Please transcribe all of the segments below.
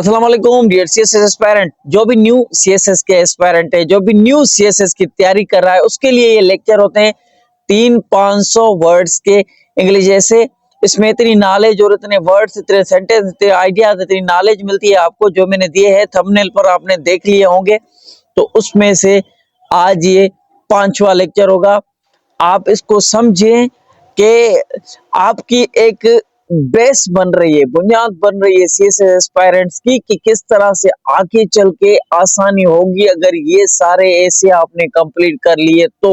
अस्सलाम वालेकुम dear CSS aspirant. जो भी न्यू सीएसएस के एस्पायरेंट है, जो भी न्यू सीएसएस की तैयारी कर रहा है, उसके लिए ये लेक्चर होते हैं 300-500 वर्ड्स के इंग्लिश जैसे। इसमें इतनी नॉलेज और इतने वर्ड्स, इतने सेंटेंस, इतने आइडियाज, इतनी नॉलेज मिलती है आपको, जो मैंने दिए हैं थंबनेल पर आपने देख लिए होंगे। तो उसमें से आज ये 5वां लेक्चर होगा। आप इसको समझें कि आपकी एक बेस बन रही है, बुनियाद बन रही है सीएसएस एस्पायरेंट्स की, कि किस तरह से आगे चल के आसानी होगी अगर ये सारे ऐसे आपने कंप्लीट कर लिए। तो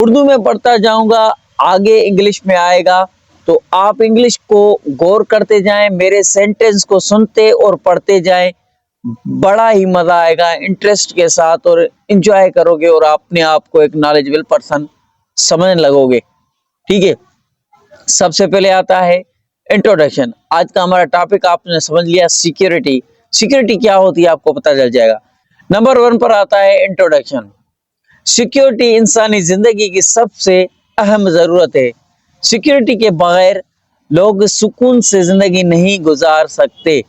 उर्दू में पढ़ता जाऊंगा, आगे इंग्लिश में आएगा, तो आप इंग्लिश को गौर करते जाएं, मेरे सेंटेंस को सुनते और पढ़ते जाएं। बड़ा ही मजा आएगा इंटरेस्ट के साथ, और इंजॉय करोगे और अपने आप को एक नॉलेजेबल पर्सन समझने लगोगे। ठीक है, सबसे पहले आता है इंट्रोडक्शन। आज का हमारा टॉपिक आपने समझ लिया, सिक्योरिटी। सिक्योरिटी क्या होती है आपको पता चल जाएगा। नंबर 1 पर आता है इंट्रोडक्शन। सिक्योरिटी इंसानी जिंदगी की सबसे अहम जरूरत है। सिक्योरिटी के बगैर लोग सुकून से जिंदगी नहीं गुजार सकते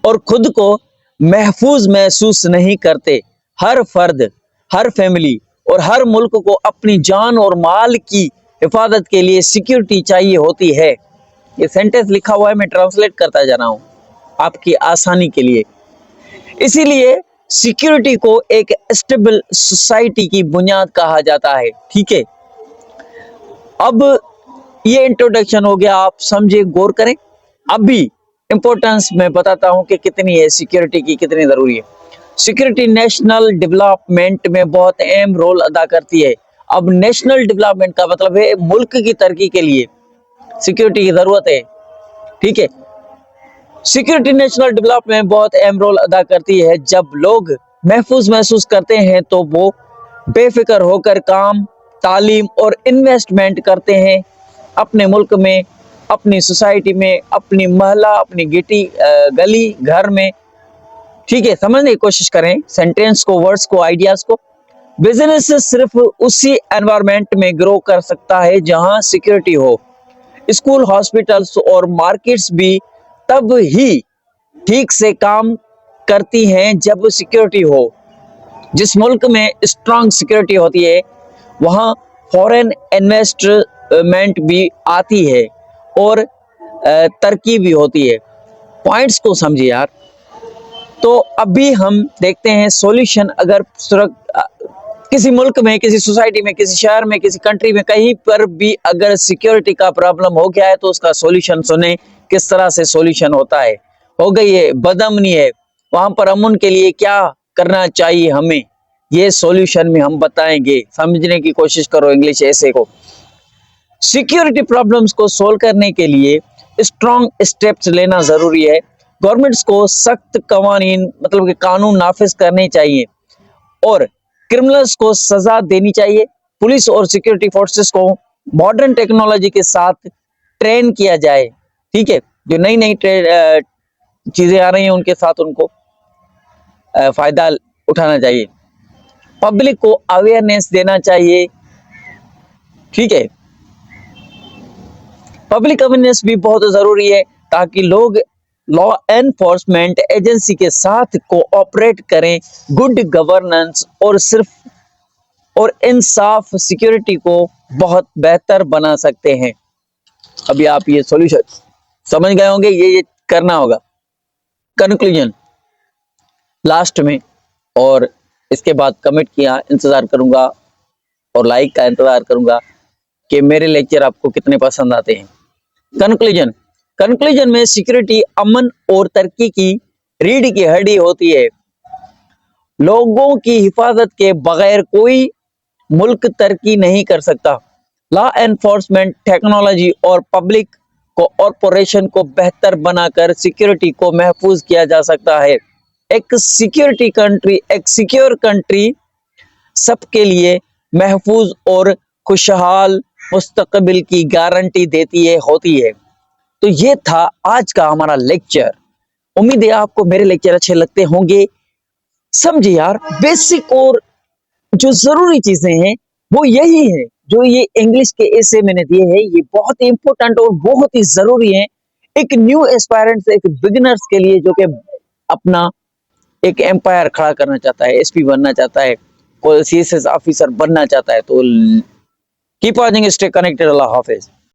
और खुद को महफूज महसूस नहीं करते। हर फर्द, हर फैमिली और हर मुल्क को अपनी जान और माल की हिफाजत के लिए सिक्योरिटी चाहिए होती है। ये सेंटेंस लिखा हुआ है, मैं ट्रांसलेट करता जा रहा हूं आपकी आसानी के लिए। इसीलिए सिक्योरिटी को एक स्टेबल सोसाइटी की बुनियाद कहा जाता है। ठीक है, अब ये इंट्रोडक्शन हो गया, आप समझे, गौर करें। अभी इंपॉर्टेंस मैं बताता हूं कि कितनी है सिक्योरिटी की, कितनी जरूरी है। सिक्योरिटी नेशनल डेवलपमेंट में बहुत अहम रोल अदा करती है। अब नेशनल डेवलपमेंट का मतलब है मुल्क की तरक्की के लिए सिक्योरिटी की जरूरत है। ठीक है, सिक्योरिटी नेशनल डेवलपमेंट में बहुत अहम रोल अदा करती है। जब लोग महफूज महसूस करते हैं तो वो बेफिक्र होकर काम, तालीम और इन्वेस्टमेंट करते हैं अपने मुल्क में, अपनी सोसाइटी में, अपनी मोहल्ला, अपनी गली घर में। ठीक है, समझने की कोशिश करें सेंटेंस को, वर्ड्स को, आइडियाज को। बिजनेस सिर्फ उसी एनवायरनमेंट में ग्रो कर सकता है जहां सिक्योरिटी हो। स्कूल, हॉस्पिटल्स और मार्केट्स भी तब ही ठीक से काम करती हैं जब सिक्योरिटी हो। जिस मुल्क में स्ट्रांग सिक्योरिटी होती है वहां फॉरेन इन्वेस्टमेंट भी आती है और तरक्की भी होती है। पॉइंट्स को समझिए यार। तो अभी हम देखते हैं सॉल्यूशन। अगर किसी मुल्क में, किसी सोसाइटी में, किसी शहर में, किसी कंट्री में, कहीं पर भी अगर सिक्योरिटी का प्रॉब्लम हो गया है तो उसका सॉल्यूशन सुने, किस तरह से सॉल्यूशन होता है। हो गई है, बदअमनी है, वहां पर अमन के लिए क्या करना चाहिए हमें, ये सॉल्यूशन में हम बताएंगे। समझने की कोशिश करो इंग्लिश ऐसे को। सिक्योरिटी प्रॉब्लम्स को सोल्व करने के लिए स्ट्रॉन्ग स्टेप्स लेना जरूरी है। गवर्नमेंट्स को सख्त कवानीन, मतलब कि कानून नाफिज करने चाहिए और क्रिमिनल्स को सजा देनी चाहिए। पुलिस और सिक्योरिटी फोर्सेस को मॉडर्न टेक्नोलॉजी के साथ ट्रेन किया जाए। ठीक है, जो नई नई चीजें आ रही हैं उनके साथ उनको फायदा उठाना चाहिए। पब्लिक को अवेयरनेस देना चाहिए। ठीक है, पब्लिक अवेयरनेस भी बहुत जरूरी है ताकि लोग लॉ एनफोर्समेंट एजेंसी के साथ कोऑपरेट करें। गुड गवर्नेंस और इंसाफ सिक्योरिटी को बहुत बेहतर बना सकते हैं। अभी आप ये सॉल्यूशन समझ गए होंगे, ये करना होगा। कंक्लूजन लास्ट में, और इसके बाद कमेंट किया इंतजार करूंगा और लाइक का इंतजार करूंगा कि मेरे लेक्चर आपको कितने पसंद आते हैं। कंक्लूजन में सिक्योरिटी अमन और तरक्की की रीढ़ की हड्डी होती है। लोगों की हिफाजत के बगैर कोई मुल्क तरक्की नहीं कर सकता। लॉ एनफोर्समेंट, टेक्नोलॉजी और पब्लिक कोऑपरेशन को बेहतर बनाकर सिक्योरिटी को महफूज किया जा सकता है। एक सिक्योर कंट्री सबके लिए महफूज और खुशहाल मुस्तकबिल की गारंटी होती है। तो ये था आज का हमारा लेक्चर। उम्मीद है आपको मेरे लेक्चर अच्छे लगते होंगे। समझिए यार, बेसिक और जो जरूरी चीजें हैं वो यही है जो ये इंग्लिश के ऐसे मैंने दिए हैं। ये बहुत इंपॉर्टेंट और बहुत ही जरूरी है एक न्यू एस्पायरेंट्स, एक बिगिनर्स के लिए, जो कि अपना एक एम्पायर खड़ा करना चाहता है, एसपी बनना चाहता है, कोई सीएसएस ऑफिसर बनना चाहता है, तो कीप वॉचिंग, स्टे कनेक्टेड। अल्लाह हाफिज।